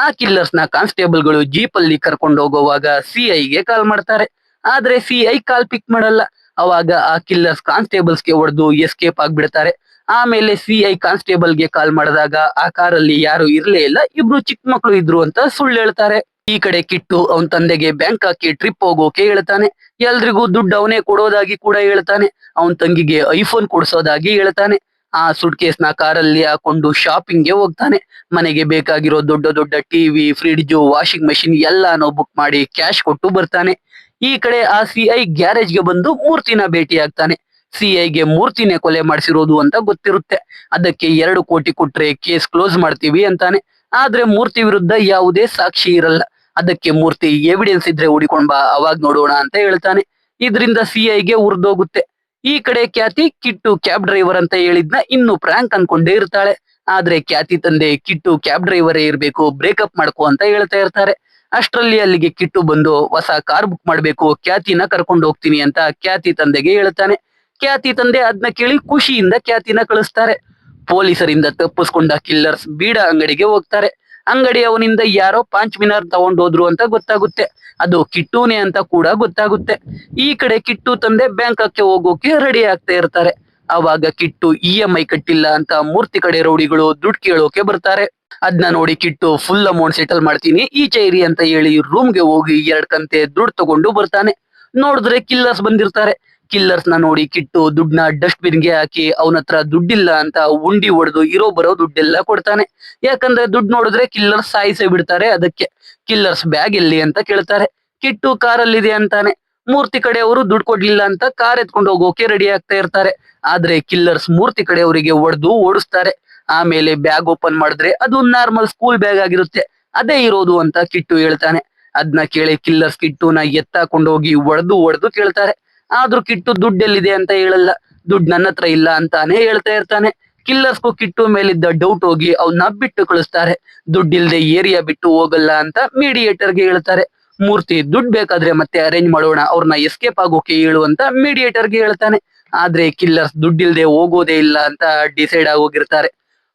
ಆ ಕಿಲ್ಲರ್ಸ್ ನ ಕಾನ್ಸ್ಟೇಬಲ್ಗಳು ಜೀಪ್ ಅಲ್ಲಿ ಕರ್ಕೊಂಡು ಹೋಗುವಾಗ ಸಿಐಗೆ ಕಾಲ್ ಮಾಡ್ತಾರೆ. ಆದ್ರೆ ಸಿಐ ಕಾಲ್ ಪಿಕ್ ಮಾಡಲ್ಲ. ಅವಾಗ ಆ ಕಿಲ್ಲರ್ಸ್ ಕಾನ್ಸ್ಟೇಬಲ್ಸ್ ಗೆ ಹೊಡೆದು ಎಸ್ಕೇಪ್ ಆಗ್ಬಿಡ್ತಾರೆ. ಆಮೇಲೆ ಸಿಐ ಕಾನ್ಸ್ಟೇಬಲ್ ಗೆ ಕಾಲ್ ಮಾಡಿದಾಗ ಆ ಕಾರಲ್ಲಿ ಯಾರು ಇರ್ಲೇ ಇಲ್ಲ, ಇಬ್ರು ಚಿಕ್ಕ ಮಕ್ಳು ಇದ್ರು ಅಂತ ಸುಳ್ಳು ಹೇಳ್ತಾರೆ. ಈ ಕಡೆ ಕಿಟ್ಟು ಅವನ್ ತಂದೆಗೆ ಬ್ಯಾಂಕ್ ಹಾಕಿ ಟ್ರಿಪ್ ಹೋಗೋಕೆ ಹೇಳ್ತಾನೆ. ಎಲ್ರಿಗೂ ದುಡ್ಡು ಅವನೇ ಕೊಡೋದಾಗಿ ಕೂಡ ಹೇಳ್ತಾನೆ. ಅವನ್ ತಂಗಿಗೆ ಐಫೋನ್ ಕೊಡ್ಸೋದಾಗಿ ಹೇಳ್ತಾನೆ. ಆ ಸುಟ್ ಕೇಸ್ ನ ಕಾರಲ್ಲಿ ಹಾಕೊಂಡು ಶಾಪಿಂಗ್ ಗೆ ಹೋಗ್ತಾನೆ. ಮನೆಗೆ ಬೇಕಾಗಿರೋ ದೊಡ್ಡ ದೊಡ್ಡ ಟಿವಿ, ಫ್ರಿಡ್ಜ್, ವಾಷಿಂಗ್ ಮೆಷಿನ್ ಎಲ್ಲಾನು ಬುಕ್ ಮಾಡಿ ಕ್ಯಾಶ್ ಕೊಟ್ಟು ಬರ್ತಾನೆ. ಈ ಕಡೆ ಆ ಸಿಐ ಗ್ಯಾರೇಜ್ ಗೆ ಬಂದು ಮೂರ್ತಿನ ಭೇಟಿ ಆಗ್ತಾನೆ. ಸಿಐಗೆ ಮೂರ್ತಿನೇ ಕೊಲೆ ಮಾಡಿಸಿರೋದು ಅಂತ ಗೊತ್ತಿರುತ್ತೆ. ಅದಕ್ಕೆ 2 ಕೋಟಿ ಕೊಟ್ರೆ ಕೇಸ್ ಕ್ಲೋಸ್ ಮಾಡ್ತೀವಿ ಅಂತಾನೆ. ಆದ್ರೆ ಮೂರ್ತಿ ವಿರುದ್ಧ ಯಾವುದೇ ಸಾಕ್ಷಿ ಇರಲ್ಲ. ಅದಕ್ಕೆ ಮೂರ್ತಿ ಎವಿಡೆನ್ಸ್ ಇದ್ರೆ ಹುಡಿಕೊಂಡ್ ಬಾ, ಅವಾಗ್ ನೋಡೋಣ ಅಂತ ಹೇಳ್ತಾನೆ. ಇದರಿಂದ ಸಿಐಗೆ ಉರ್ದೋಗುತ್ತೆ. ಈ ಕಡೆ ಖ್ಯಾತಿ ಕಿಟ್ಟು ಕ್ಯಾಬ್ ಡ್ರೈವರ್ ಅಂತ ಹೇಳಿದ್ನ ಇನ್ನು ಪ್ರ್ಯಾಂಕ್ ಅನ್ಕೊಂಡೇ ಇರ್ತಾಳೆ. ಆದ್ರೆ ಖ್ಯಾತಿ ತಂದೆ ಕಿಟ್ಟು ಕ್ಯಾಬ್ ಡ್ರೈವರೇ ಇರ್ಬೇಕು, ಬ್ರೇಕಪ್ ಮಾಡ್ಕೋ ಅಂತ ಹೇಳ್ತಾ ಇರ್ತಾರೆ. ಅಷ್ಟ್ರಲ್ಲಿ ಅಲ್ಲಿಗೆ ಕಿಟ್ಟು ಬಂದು ಹೊಸ ಕಾರ್ ಬುಕ್ ಮಾಡ್ಬೇಕು, ಖ್ಯಾತಿನ ಕರ್ಕೊಂಡು ಹೋಗ್ತೀನಿ ಅಂತ ಖ್ಯಾತಿ ತಂದೆಗೆ ಹೇಳ್ತಾನೆ. ಖ್ಯಾತಿ ತಂದೆ ಅದನ್ನ ಕೇಳಿ ಖುಷಿಯಿಂದ ಖ್ಯಾತಿನ ಕಳಿಸ್ತಾರೆ. ಪೊಲೀಸರಿಂದ ತಪ್ಪಿಸ್ಕೊಂಡ ಕಿಲ್ಲರ್ಸ್ ಬೀಡ ಅಂಗಡಿಗೆ ಹೋಗ್ತಾರೆ. ಅಂಗಡಿ ಅವನಿಂದ ಯಾರೋ ಪಾಂಚ್ ಮಿನಾರ್ ತಗೊಂಡೋದ್ರು ಅಂತ ಗೊತ್ತಾಗುತ್ತೆ. ಅದು ಕಿಟ್ಟೂನೇ ಅಂತ ಕೂಡ ಗೊತ್ತಾಗುತ್ತೆ. ಈ ಕಡೆ ಕಿಟ್ಟು ತಂದೆ ಬ್ಯಾಂಕಾಕ್ಗೆ ಹೋಗೋಕೆ ರೆಡಿ ಆಗ್ತಾ ಇರ್ತಾರೆ. ಅವಾಗ ಕಿಟ್ಟು EMI ಕಟ್ಟಿಲ್ಲ ಅಂತ ಮೂರ್ತಿ ಕಡೆ ರೌಡಿಗಳು ದುಡ್ಡು ಕೇಳೋಕೆ ಬರ್ತಾರೆ. ಅದನ್ನ ನೋಡಿ ಕಿಟ್ಟು ಫುಲ್ ಅಮೌಂಟ್ ಸೆಟಲ್ ಮಾಡ್ತೀನಿ, ಈಚೆ ಇರಿ ಅಂತ ಹೇಳಿ ರೂಮ್ಗೆ ಹೋಗಿ 2 ಕಂತೆ ದುಡ್ಡು ತಗೊಂಡು ಬರ್ತಾನೆ. ನೋಡಿದ್ರೆ ಕಿಲ್ಲರ್ಸ್ ಬಂದಿರ್ತಾರೆ. ಕಿಲ್ಲರ್ಸ್ ನ ನೋಡಿ ಕಿಟ್ಟು ದುಡ್ಡನ್ನ ಡಸ್ಟ್ ಬಿನ್ ಗೆ ಹಾಕಿ ಅವನತ್ರ ದುಡ್ಡಿಲ್ಲ ಅಂತ ಉಂಡಿ ಹೊಡೆದು ಇರೋ ಬರೋ ದುಡ್ಡೆಲ್ಲ ಕೊಡ್ತಾನೆ. ಯಾಕಂದ್ರೆ ದುಡ್ಡು ನೋಡಿದ್ರೆ ಕಿಲ್ಲರ್ಸ್ ಸಾಯಿಸೇ ಬಿಡ್ತಾರೆ. ಅದಕ್ಕೆ ಕಿಲ್ಲರ್ಸ್ ಬ್ಯಾಗ್ ಎಲ್ಲಿ ಅಂತ ಕೇಳ್ತಾರೆ. ಕಿಟ್ಟು ಕಾರಲ್ಲಿದೆ ಅಂತಾನೆ. ಮೂರ್ತಿ ಕಡೆಯವರು ದುಡ್ಡು ಕೊಡ್ಲಿಲ್ಲ ಅಂತ ಕಾರ್ ಎತ್ಕೊಂಡು ಹೋಗೋಕೆ ರೆಡಿ ಆಗ್ತಾ ಇರ್ತಾರೆ. ಆದ್ರೆ ಕಿಲ್ಲರ್ಸ್ ಮೂರ್ತಿ ಕಡೆಯವರಿಗೆ ಹೊಡೆದು ಓಡಿಸ್ತಾರೆ. ಆಮೇಲೆ ಬ್ಯಾಗ್ ಓಪನ್ ಮಾಡಿದ್ರೆ ಅದು ನಾರ್ಮಲ್ ಸ್ಕೂಲ್ ಬ್ಯಾಗ್ ಆಗಿರುತ್ತೆ. ಅದೇ ಇರೋದು ಅಂತ ಕಿಟ್ಟು ಹೇಳ್ತಾನೆ. ಅದನ್ನ ಕೇಳಿ ಕಿಲ್ಲರ್ಸ್ ಕಿಟ್ಟುನ ಎತ್ತಾಕೊಂಡು ಹೋಗಿ ಹೊಡೆದು ಕೇಳ್ತಾರೆ. ಆದ್ರೂ ಕಿಟ್ಟು ದುಡ್ಡು ಎಲ್ಲಿದೆ ಅಂತ ಹೇಳಲ್ಲ. ದುಡ್ಡು ನನ್ನ ಹತ್ರ ಇಲ್ಲ ಅಂತಾನೆ ಹೇಳ್ತಾ ಇರ್ತಾನೆ. ಕಿಲ್ಲರ್ಸ್ಗೂ ಕಿಟ್ಟು ಮೇಲಿದ್ದ ಡೌಟ್ ಹೋಗಿ ಅವನ್ನ ಬಿಟ್ಟು ಕಳಿಸ್ತಾರೆ. ದುಡ್ಡಿಲ್ದೆ ಏರಿಯಾ ಬಿಟ್ಟು ಹೋಗಲ್ಲ ಅಂತ ಮೀಡಿಯೇಟರ್ಗೆ ಹೇಳ್ತಾರೆ. ಮೂರ್ತಿ ದುಡ್ಡು ಬೇಕಾದ್ರೆ ಮತ್ತೆ ಅರೇಂಜ್ ಮಾಡೋಣ, ಅವ್ರನ್ನ ಎಸ್ಕೇಪ್ ಆಗೋಕೆ ಹೇಳು ಅಂತ ಮೀಡಿಯೇಟರ್ಗೆ ಹೇಳ್ತಾನೆ. ಆದ್ರೆ ಕಿಲ್ಲರ್ಸ್ ದುಡ್ಡಿಲ್ದೆ ಹೋಗೋದೇ ಇಲ್ಲ ಅಂತ ಡಿಸೈಡ್ ಆಗೋಗಿರ್ತಾರೆ.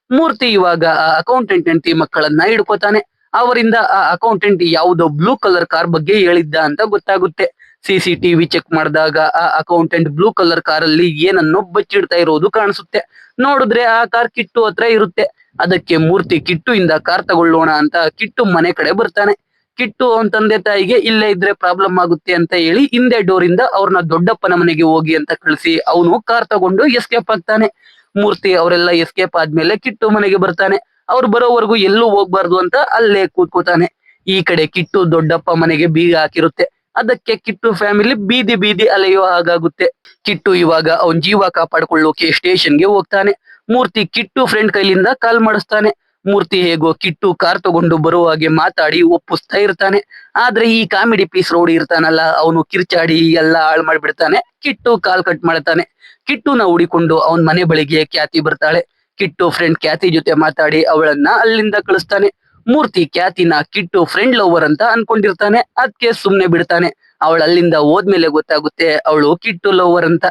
ಮೂರ್ತಿ ಇವಾಗ ಆ ಅಕೌಂಟೆಂಟ್ ಹೆಂಡತಿ ಮಕ್ಕಳನ್ನ ಹಿಡ್ಕೋತಾನೆ. ಅವರಿಂದ ಆ ಅಕೌಂಟೆಂಟ್ ಯಾವುದೋ ಬ್ಲೂ ಕಲರ್ ಕಾರ್ ಬಗ್ಗೆ ಹೇಳಿದ್ದ ಅಂತ ಗೊತ್ತಾಗುತ್ತೆ. CCTV ಚೆಕ್ ಮಾಡಿದಾಗ ಆ ಅಕೌಂಟೆಂಟ್ ಬ್ಲೂ ಕಲರ್ ಕಾರಲ್ಲಿ ಏನನ್ನೋ ಬಚ್ಚಿಡ್ತಾ ಇರೋದು ಕಾಣಿಸುತ್ತೆ. ನೋಡಿದ್ರೆ ಆ ಕಾರ್ ಕಿಟ್ಟು ಹತ್ರ ಇರುತ್ತೆ. ಅದಕ್ಕೆ ಮೂರ್ತಿ ಕಿಟ್ಟು ಇಂದ ಕಾರ್ ತಗೊಳ್ಳೋಣ ಅಂತ ಕಿಟ್ಟು ಮನೆ ಕಡೆ ಬರ್ತಾನೆ. ಕಿಟ್ಟು ಅವನ್ ತಂದೆ ತಾಯಿಗೆ ಇಲ್ಲೇ ಇದ್ರೆ ಪ್ರಾಬ್ಲಮ್ ಆಗುತ್ತೆ ಅಂತ ಹೇಳಿ ಹಿಂದೆ ಡೋರ್ ಇಂದ ಅವ್ರನ್ನ ದೊಡ್ಡಪ್ಪನ ಮನೆಗೆ ಹೋಗಿ ಅಂತ ಕಳಿಸಿ ಅವನು ಕಾರ್ ತಗೊಂಡು ಎಸ್ಕೇಪ್ ಆಗ್ತಾನೆ. ಮೂರ್ತಿ ಅವರೆಲ್ಲ ಎಸ್ಕೇಪ್ ಆದ್ಮೇಲೆ ಕಿಟ್ಟು ಮನೆಗೆ ಬರ್ತಾನೆ. ಅವ್ರು ಬರೋವರೆಗೂ ಎಲ್ಲೂ ಹೋಗ್ಬಾರ್ದು ಅಂತ ಅಲ್ಲೇ ಕೂತ್ಕೋತಾನೆ. ಈ ಕಡೆ ಕಿಟ್ಟು ದೊಡ್ಡಪ್ಪ ಮನೆಗೆ ಬೀಗ ಹಾಕಿರುತ್ತೆ. ಅದಕ್ಕೆ ಕಿಟ್ಟು ಫ್ಯಾಮಿಲಿ ಬೀದಿ ಬೀದಿ ಅಲೆಯೋ ಹಾಗಾಗುತ್ತೆ. ಕಿಟ್ಟು ಇವಾಗ ಅವನ್ ಜೀವ ಕಾಪಾಡ್ಕೊಳ್ಳೋಕೆ ಸ್ಟೇಷನ್ಗೆ ಹೋಗ್ತಾನೆ. ಮೂರ್ತಿ ಕಿಟ್ಟು ಫ್ರೆಂಡ್ ಕೈಲಿಂದ ಕಾಲ್ ಮಾಡಿಸ್ತಾನೆ. ಮೂರ್ತಿ ಹೇಗೋ ಕಿಟ್ಟು ಕಾರ್ ತಗೊಂಡು ಬರೋ ಹಾಗೆ ಮಾತಾಡಿ ಒಪ್ಪಿಸ್ತಾ ಇರ್ತಾನೆ. ಆದ್ರೆ ಈ ಕಾಮಿಡಿ ಪೀಸ್ ರೌಡಿ ಇರ್ತಾನಲ್ಲ, ಅವನು ಕಿರ್ಚಾಡಿ ಎಲ್ಲ ಹಾಳು ಮಾಡ್ಬಿಡ್ತಾನೆ. ಕಿಟ್ಟು ಕಾಲ್ ಕಟ್ ಮಾಡ್ತಾನೆ. ಕಿಟ್ಟುನ ಹುಡಿಕೊಂಡು ಅವನ್ ಮನೆ ಬಳಿಗೆ ಖ್ಯಾತಿ ಬರ್ತಾಳೆ. ಕಿಟ್ಟು ಫ್ರೆಂಡ್ ಖ್ಯಾತಿ ಜೊತೆ ಮಾತಾಡಿ ಅವಳನ್ನ ಅಲ್ಲಿಂದ ಕಳಿಸ್ತಾನೆ. ಮೂರ್ತಿ ಖ್ಯಾತಿನ ಕಿಟ್ಟು ಫ್ರೆಂಡ್ ಲವರ್ ಅಂತ ಅನ್ಕೊಂಡಿರ್ತಾನೆ. ಅದಕ್ಕೆ ಸುಮ್ನೆ ಬಿಡ್ತಾನೆ. ಅವಳು ಅಲ್ಲಿಂದ ಹೋದ್ಮೇಲೆ ಗೊತ್ತಾಗುತ್ತೆ ಅವಳು ಕಿಟ್ಟು ಲವರ್ ಅಂತ.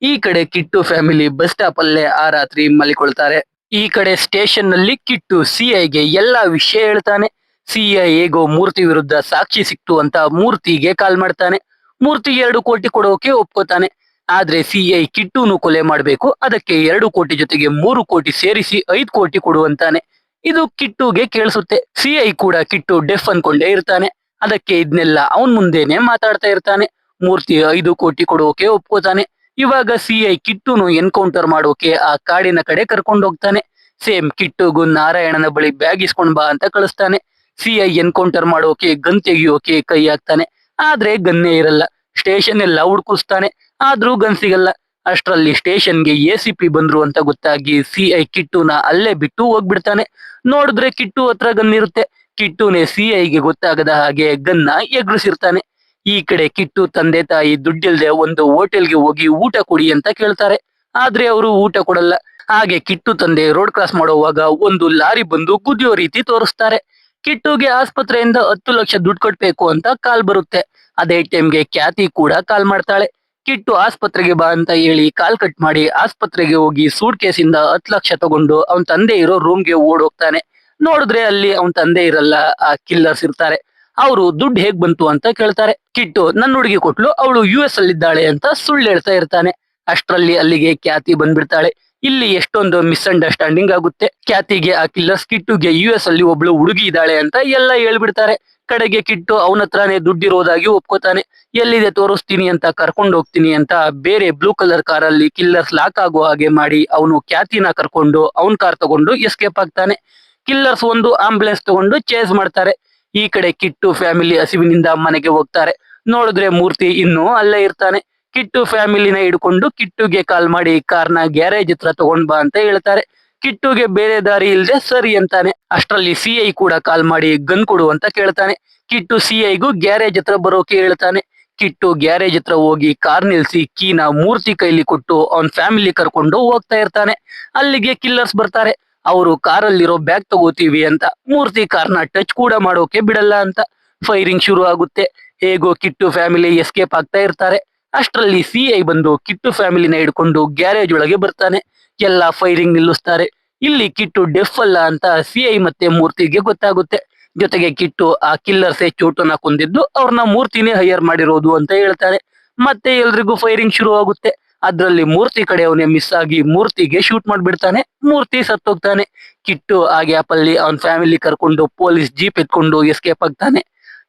ಈ ಕಡೆ ಕಿಟ್ಟು ಫ್ಯಾಮಿಲಿ ಬಸ್ ಸ್ಟಾಪ್ ಅಲ್ಲೇ ಆ ರಾತ್ರಿ ಮಲಿಕೊಳ್ತಾರೆ. ಈ ಕಡೆ ಸ್ಟೇಷನ್ ನಲ್ಲಿ ಕಿಟ್ಟು ಸಿಐಗೆ ಎಲ್ಲಾ ವಿಷಯ ಹೇಳ್ತಾನೆ. ಸಿಐ ಹೇಗೋ ಮೂರ್ತಿ ವಿರುದ್ಧ ಸಾಕ್ಷಿ ಸಿಕ್ತು ಅಂತ ಮೂರ್ತಿಗೆ ಕಾಲ್ ಮಾಡ್ತಾನೆ. ಮೂರ್ತಿ 2 ಕೋಟಿ ಕೊಡೋಕೆ ಒಪ್ಕೋತಾನೆ. ಆದ್ರೆ ಸಿಐ ಕಿಟ್ಟುನು ಕೊಲೆ ಮಾಡ್ಬೇಕು, ಅದಕ್ಕೆ 2 ಕೋಟಿ ಜೊತೆಗೆ 3 ಕೋಟಿ ಸೇರಿಸಿ 5 ಕೋಟಿ ಕೊಡುವಂತಾನೆ. ಇದು ಕಿಟ್ಟುಗೆ ಕೇಳಿಸುತ್ತೆ. ಸಿಐ ಕೂಡ ಕಿಟ್ಟು ಡೆಫ್ ಅನ್ಕೊಂಡೇ ಇರ್ತಾನೆ. ಅದಕ್ಕೆ ಇದನ್ನೆಲ್ಲ ಅವನ್ ಮುಂದೆನೆ ಮಾತಾಡ್ತಾ ಇರ್ತಾನೆ. ಮೂರ್ತಿ 5 ಕೋಟಿ ಕೊಡೋಕೆ ಒಪ್ಕೋತಾನೆ. ಇವಾಗ ಸಿಐ ಕಿಟ್ಟುನು ಎನ್ಕೌಂಟರ್ ಮಾಡೋಕೆ ಆ ಕಾಡಿನ ಕಡೆ ಕರ್ಕೊಂಡು ಹೋಗ್ತಾನೆ. ಸೇಮ್ ಕಿಟ್ಟುಗೂ ನಾರಾಯಣನ ಬಳಿ ಬ್ಯಾಗ್ ಇಸ್ಕೊಂಡ್ ಬಾ ಅಂತ ಕಳಿಸ್ತಾನೆ. ಸಿಐ ಎನ್ಕೌಂಟರ್ ಮಾಡೋಕೆ ಗನ್ ತೆಗಿಯೋಕೆ ಕೈ ಹಾಕ್ತಾನೆ. ಆದ್ರೆ ಗನ್ನೇ ಇರಲ್ಲ. ಸ್ಟೇಷನ್ ಎಲ್ಲ ಹುಡ್ಕಿಸ್ತಾನೆ, ಆದ್ರೂ ಗನ್ ಸಿಗಲ್ಲ. ಅಷ್ಟ್ರಲ್ಲಿ ಸ್ಟೇಷನ್ಗೆ ACP ಬಂದ್ರು ಅಂತ ಗೊತ್ತಾಗಿ ಸಿಐ ಕಿಟ್ಟುನ ಅಲ್ಲೇ ಬಿಟ್ಟು ಹೋಗ್ಬಿಡ್ತಾನೆ. ನೋಡಿದ್ರೆ ಕಿಟ್ಟು ಹತ್ರ ಗನ್ ಇರುತ್ತೆ. ಕಿಟ್ಟುನೇ ಸಿಐಗೆ ಗೊತ್ತಾಗದ ಹಾಗೆ ಗನ್ನ ಎಗ್ರಿಸಿರ್ತಾನೆ. ಈ ಕಡೆ ಕಿಟ್ಟು ತಂದೆ ತಾಯಿ ದುಡ್ಡಿಲ್ದೆ ಒಂದು ಹೋಟೆಲ್ಗೆ ಹೋಗಿ ಊಟ ಕೊಡಿ ಅಂತ ಕೇಳ್ತಾರೆ. ಆದ್ರೆ ಅವರು ಊಟ ಕೊಡಲ್ಲ. ಹಾಗೆ ಕಿಟ್ಟು ತಂದೆ ರೋಡ್ ಕ್ರಾಸ್ ಮಾಡುವಾಗ ಒಂದು ಲಾರಿ ಬಂದು ಗುದ್ದಿಯೋ ರೀತಿ ತೋರಿಸ್ತಾರೆ. ಕಿಟ್ಟುಗೆ ಆಸ್ಪತ್ರೆಯಿಂದ 10 ಲಕ್ಷ ದುಡ್ಡು ಕೊಡ್ಬೇಕು ಅಂತ ಕಾಲ್ ಬರುತ್ತೆ. ಅದೇ ಟೈಮ್ಗೆ ಖ್ಯಾತಿ ಕೂಡ ಕಾಲ್ ಮಾಡ್ತಾಳೆ. ಕಿಟ್ಟು ಆಸ್ಪತ್ರೆಗೆ ಬಾ ಅಂತ ಹೇಳಿ ಕಾಲ್ ಕಟ್ ಮಾಡಿ ಆಸ್ಪತ್ರೆಗೆ ಹೋಗಿ ಸೂಟ್ ಕೇಸಿಂದ 10 ಲಕ್ಷ ತಗೊಂಡು ಅವನ್ ತಂದೆ ಇರೋ ರೂಮ್ಗೆ ಓಡ್ ಹೋಗ್ತಾನೆ. ನೋಡಿದ್ರೆ ಅಲ್ಲಿ ಅವನ್ ತಂದೆ ಇರಲ್ಲ, ಆ ಕಿಲ್ಲರ್ಸ್ ಇರ್ತಾರೆ. ಅವರು ದುಡ್ಡು ಹೇಗ್ ಬಂತು ಅಂತ ಕೇಳ್ತಾರೆ. ಕಿಟ್ಟು ನನ್ನ ಹುಡುಗಿ ಕೊಟ್ಲು, ಅವಳು US ಅಲ್ಲಿದ್ದಾಳೆ ಅಂತ ಸುಳ್ಳು ಹೇಳ್ತಾ ಇರ್ತಾನೆ. ಅಷ್ಟ್ರಲ್ಲಿ ಅಲ್ಲಿಗೆ ಖ್ಯಾತಿ ಬಂದ್ಬಿಡ್ತಾಳೆ. ಇಲ್ಲಿ ಎಷ್ಟೊಂದು ಮಿಸ್ಅಂಡರ್ಸ್ಟ್ಯಾಂಡಿಂಗ್ ಆಗುತ್ತೆ. ಖ್ಯಾತಿಗೆ ಆ ಕಿಲ್ಲರ್ಸ್ ಕಿಟ್ಟುಗೆ US ಅಲ್ಲಿ ಒಬ್ಳು ಹುಡುಗಿ ಇದ್ದಾಳೆ ಅಂತ ಎಲ್ಲ ಹೇಳ್ಬಿಡ್ತಾರೆ. ಕಡೆಗೆ ಕಿಟ್ಟು ಅವನ ಹತ್ರನೇ ದುಡ್ಡಿರೋದಾಗಿ ಒಪ್ಕೋತಾನೆ. ಎಲ್ಲಿದೆ ತೋರಿಸ್ತೀನಿ ಅಂತ ಕರ್ಕೊಂಡು ಹೋಗ್ತೀನಿ ಅಂತ ಬೇರೆ ಬ್ಲೂ ಕಲರ್ ಕಾರಲ್ಲಿ ಕಿಲ್ಲರ್ಸ್ ಲಾಕ್ ಆಗೋ ಹಾಗೆ ಮಾಡಿ ಅವನು ಖ್ಯಾತಿನ ಕರ್ಕೊಂಡು ಅವನ್ ಕಾರ್ ತಗೊಂಡು ಎಸ್ಕೇಪ್ ಆಗ್ತಾನೆ. ಕಿಲ್ಲರ್ಸ್ ಒಂದು ಆಂಬುಲೆನ್ಸ್ ತಗೊಂಡು ಚೇಸ್ ಮಾಡ್ತಾರೆ. ಈ ಕಡೆ ಕಿಟ್ಟು ಫ್ಯಾಮಿಲಿ ಹಸಿವಿನಿಂದ ಮನೆಗೆ ಹೋಗ್ತಾರೆ. ನೋಡಿದ್ರೆ ಮೂರ್ತಿ ಇನ್ನೂ ಅಲ್ಲೇ ಇರ್ತಾನೆ. ಕಿಟ್ಟು ಫ್ಯಾಮಿಲಿನ ಹಿಡ್ಕೊಂಡು ಕಿಟ್ಟುಗೆ ಕಾಲ್ ಮಾಡಿ ಕಾರ್ನ ಗ್ಯಾರೇಜ್ ಹತ್ರ ತಗೊಂಡ್ ಬಾ ಅಂತ ಹೇಳ್ತಾರೆ. ಕಿಟ್ಟುಗೆ ಬೇರೆ ದಾರಿ ಇಲ್ದೆ ಸರಿ ಅಂತಾನೆ. ಅಷ್ಟ್ರಲ್ಲಿ CI ಕೂಡ ಕಾಲ್ ಮಾಡಿ ಗನ್ ಕೊಡು ಅಂತ ಕೇಳ್ತಾನೆ. ಕಿಟ್ಟು CIಗೂ ಗ್ಯಾರೇಜ್ ಹತ್ರ ಬರೋಕೆ ಹೇಳ್ತಾನೆ. ಕಿಟ್ಟು ಗ್ಯಾರೇಜ್ ಹತ್ರ ಹೋಗಿ ಕಾರ್ ನಿಲ್ಸಿ ಕೀನ ಮೂರ್ತಿ ಕೈಲಿ ಕೊಟ್ಟು ಅವನ್ ಫ್ಯಾಮಿಲಿ ಕರ್ಕೊಂಡು ಹೋಗ್ತಾ ಇರ್ತಾನೆ. ಅಲ್ಲಿಗೆ ಕಿಲ್ಲರ್ಸ್ ಬರ್ತಾರೆ. ಅವರು ಕಾರಲ್ಲಿರೋ ಬ್ಯಾಗ್ ತಗೋತೀವಿ ಅಂತ, ಮೂರ್ತಿ ಕಾರ್ನ ಟಚ್ ಕೂಡ ಮಾಡೋಕೆ ಬಿಡಲ್ಲ ಅಂತ. ಫೈರಿಂಗ್ ಶುರು ಆಗುತ್ತೆ. ಹೇಗೋ ಕಿಟ್ಟು ಫ್ಯಾಮಿಲಿ ಎಸ್ಕೇಪ್ ಆಗ್ತಾ ಇರ್ತಾರೆ. ಅಷ್ಟ್ರಲ್ಲಿ CI ಬಂದು ಕಿಟ್ಟು ಫ್ಯಾಮಿಲಿನ ಹಿಡ್ಕೊಂಡು ಗ್ಯಾರೇಜ್ ಒಳಗೆ ಬರ್ತಾನೆ. ಎಲ್ಲ ಫೈರಿಂಗ್ ನಿಲ್ಲಿಸ್ತಾರೆ. ಇಲ್ಲಿ ಕಿಟ್ಟು ಡೆಫ್ ಅಲ್ಲ ಅಂತ CI ಮತ್ತೆ ಮೂರ್ತಿಗೆ ಗೊತ್ತಾಗುತ್ತೆ. ಜೊತೆಗೆ ಕಿಟ್ಟು ಆ ಕಿಲ್ಲರ್ಸೆ ಚೋಟುನ ಕೊಂದಿದ್ದು ಅವ್ರನ್ನ ಮೂರ್ತಿನೇ ಹೈಯರ್ ಮಾಡಿರೋದು ಅಂತ ಹೇಳ್ತಾರೆ. ಮತ್ತೆ ಎಲ್ರಿಗೂ ಫೈರಿಂಗ್ ಶುರು ಆಗುತ್ತೆ. ಅದ್ರಲ್ಲಿ ಮೂರ್ತಿ ಕಡೆ ಅವನೇ ಮಿಸ್ ಆಗಿ ಮೂರ್ತಿಗೆ ಶೂಟ್ ಮಾಡ್ಬಿಡ್ತಾನೆ. ಮೂರ್ತಿ ಸತ್ತೋಗ್ತಾನೆ. ಕಿಟ್ಟು ಆ ಗ್ಯಾಪ್ ಅಲ್ಲಿ ಅವನ್ ಫ್ಯಾಮಿಲಿ ಕರ್ಕೊಂಡು ಪೊಲೀಸ್ ಜೀಪ್ ಎತ್ಕೊಂಡು ಎಸ್ಕೇಪ್ ಆಗ್ತಾನೆ.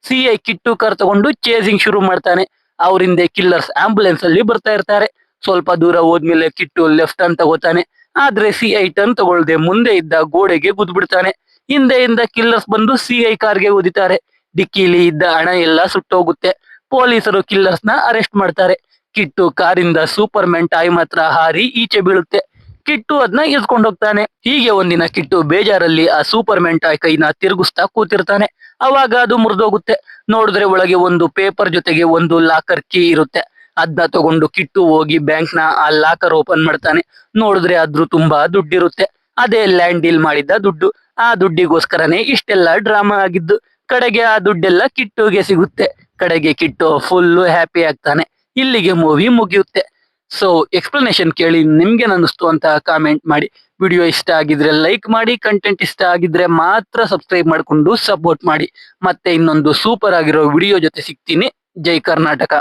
CI ಕಿಟ್ಟು ಕಾರ್ ತಗೊಂಡು ಚೇಸಿಂಗ್ ಶುರು ಮಾಡ್ತಾನೆ. ಅವರಿಂದೆ ಕಿಲ್ಲರ್ಸ್ ಆಂಬುಲೆನ್ಸ್ ಅಲ್ಲಿ ಬರ್ತಾ ಇರ್ತಾರೆ. ಸ್ವಲ್ಪ ದೂರ ಹೋದ್ಮೇಲೆ ಕಿಟ್ಟು ಲೆಫ್ಟ್ ಟರ್ನ್ ತಗೋತಾನೆ. ಆದ್ರೆ CI ಟರ್ನ್ ತಗೊಳ್ದೆ ಮುಂದೆ ಇದ್ದ ಗೋಡೆಗೆ ಗುದ್ಬಿಡ್ತಾನೆ. ಹಿಂದೆಯಿಂದ ಕಿಲ್ಲರ್ಸ್ ಬಂದು CI ಕಾರ್ಗೆ ಓದಿತಾರೆ. ಡಿಕ್ಕಿಲಿ ಇದ್ದ ಹಣ ಎಲ್ಲ ಸುಟ್ಟೋಗುತ್ತೆ. ಪೊಲೀಸರು ಕಿಲ್ಲರ್ಸ್ ನ ಅರೆಸ್ಟ್ ಮಾಡ್ತಾರೆ. ಕಿಟ್ಟು ಕಾರಿಂದ ಸೂಪರ್ ಮ್ಯಾನ್ ಟೈಮ್ ಹತ್ರ ಹಾರಿ ಈಚೆ ಬೀಳುತ್ತೆ. ಕಿಟ್ಟು ಅದನ್ನ ಎತ್ಕೊಂಡು ಹೋಗ್ತಾನೆ. ಹೀಗೆ ಒಂದಿನ ಕಿಟ್ಟು ಬೇಜಾರಲ್ಲಿ ಆ ಸೂಪರ್ ಮ್ಯಾನ್ ಟಾಯ್ ಕೈನ ತಿರುಗಿಸ್ತಾ ಕೂತಿರ್ತಾನೆ. ಅವಾಗ ಅದು ಮುರಿದೋಗುತ್ತೆ. ನೋಡಿದ್ರೆ ಒಳಗೆ ಒಂದು ಪೇಪರ್ ಜೊತೆಗೆ ಒಂದು ಲಾಕರ್ ಕೀ ಇರುತ್ತೆ. ಅದನ್ನ ತಗೊಂಡು ಕಿಟ್ಟು ಹೋಗಿ ಬ್ಯಾಂಕ್ ನ ಆ ಲಾಕರ್ ಓಪನ್ ಮಾಡ್ತಾನೆ. ನೋಡಿದ್ರೆ ಅದ್ರ ತುಂಬಾ ದುಡ್ಡಿರುತ್ತೆ. ಅದೇ ಲ್ಯಾಂಡ್ ಡೀಲ್ ಮಾಡಿದ್ದ ದುಡ್ಡು. ಆ ದುಡ್ಡಿಗೋಸ್ಕರನೇ ಇಷ್ಟೆಲ್ಲ ಡ್ರಾಮಾ ಆಗಿದ್ದು. ಕಡೆಗೆ ಆ ದುಡ್ಡೆಲ್ಲ ಕಿಟ್ಟುಗೆ ಸಿಗುತ್ತೆ. ಕಡೆಗೆ ಕಿಟ್ಟು ಫುಲ್ ಹ್ಯಾಪಿ ಆಗ್ತಾನೆ. ಇಲ್ಲಿಗೆ ಮೂವಿ ಮುಗಿಯುತ್ತೆ. ಸೊ ಎಕ್ಸ್ಪ್ಲನೇಷನ್ ಕೇಳಿ ನಿಮ್ಗೆ ಅನ್ನಿಸ್ತು ಅಂತ ಕಾಮೆಂಟ್ ಮಾಡಿ. ವಿಡಿಯೋ ಇಷ್ಟ ಆಗಿದ್ರೆ ಲೈಕ್ ಮಾಡಿ. ಕಂಟೆಂಟ್ ಇಷ್ಟ ಆಗಿದ್ರೆ ಮಾತ್ರ ಸಬ್ಸ್ಕ್ರೈಬ್ ಮಾಡ್ಕೊಂಡು ಸಪೋರ್ಟ್ ಮಾಡಿ. ಮತ್ತೆ ಇನ್ನೊಂದು ಸೂಪರ್ ಆಗಿರೋ ವಿಡಿಯೋ ಜೊತೆ ಸಿಗ್ತೀನಿ. ಜೈ ಕರ್ನಾಟಕ.